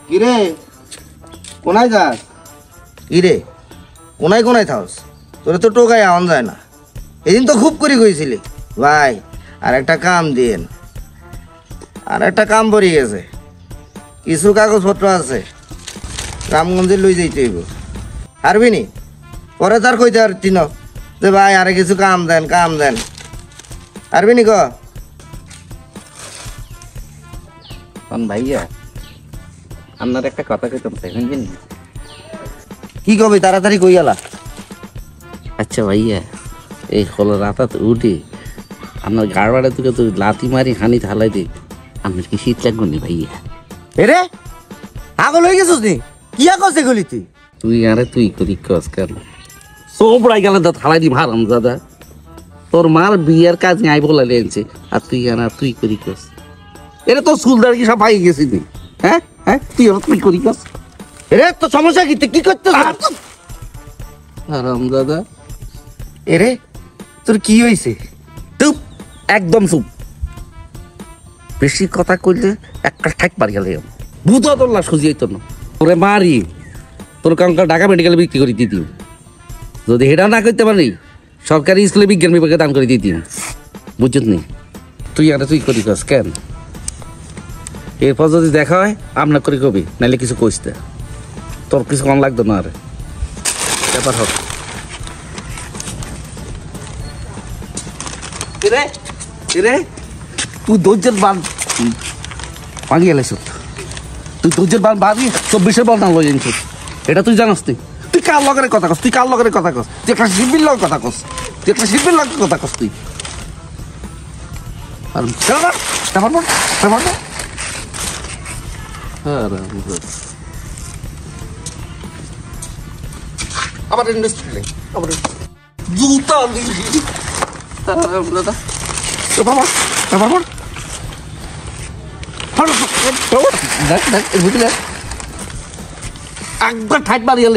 কিরে কোনায় যাস? কিরে কোনায় কোনায় থাকস? তোরা তো টোকায় আওয়ান যায় না। এদিন তো খুব করে কইছিলি ভাই আর একটা কাম দিন, আর একটা কাম পড়ে গেছে, কিছু কাগজপত্র আছে রামগঞ্জে লই যাইতে হইব। পারবি নি? পরে তার কইতে পারতি না যে ভাই আরে কিছু কাম দেন কাম দেন। পারবি নি? ভাইয়া আপনার একটা কথা কইতাম শুনবেন? কি কবি তাড়াতাড়ি কই গেলা? আচ্ছা ভাইয়া, এই হলো রাতাত উঠে আপনার গাড়বাড়া থেকে তো লাতি মারি হানি থালাই দিই, আপনার কি শীত লাগবে নি ভাইয়া? এরে আগল হয়ে গেছিস নি? কি আকস এগুলি তুই? তুই করি কস কেন সোপড়াই গেলে তো থালাই দি ভারাম দাদা। তোর মার বিয়ের কাজ নাই বলে লেনছে আর তুই করি কস। এটা তো সুলদার কি সব পাই গেছি তুই। হ্যাঁ হ্যাঁ তুই করি কস। এরে তো সমস্যা কি? তুই কি করতে হারাম দাদা? এরে তোর কি হয়েছে? চুপ, একদম চুপ। বেশি কথা কইলে একটা ঠাক পারি গেলে ভূত তোর লাশ খুঁজিয়ে তো না তোরে মারি, তোর কাঙ্কা ঢাকা মেডিকেলে বিক্রি করে দিতি। যদি হেটা না করতে পারি সরকারি স্কুলে বিজ্ঞান বিভাগে দান করে দিতি, বুঝত নি? তুই করি কাজ কেন? এরপর যদি দেখা হয় আপনার করে কবি, নাইলে কিছু কইস না, তোর কিছু কম লাগতো না। আর ব্যাপার হোক তুই ধৈর্যের বান ভাঙিয়ে এলেছ, তুই ধৈর্যের বান ভাঙি 24-এর বল না লই আনছিস। এটা তুই জানাস? তুই কার লগের কথা কস? তুই একটা শিল্পীর লগে কথা কস, তুই আর আবার ইন্ডাস্ট্রি আবার জুতা দাদা তো বাবা বুঝলে একবার ঠাইট মারিয়ে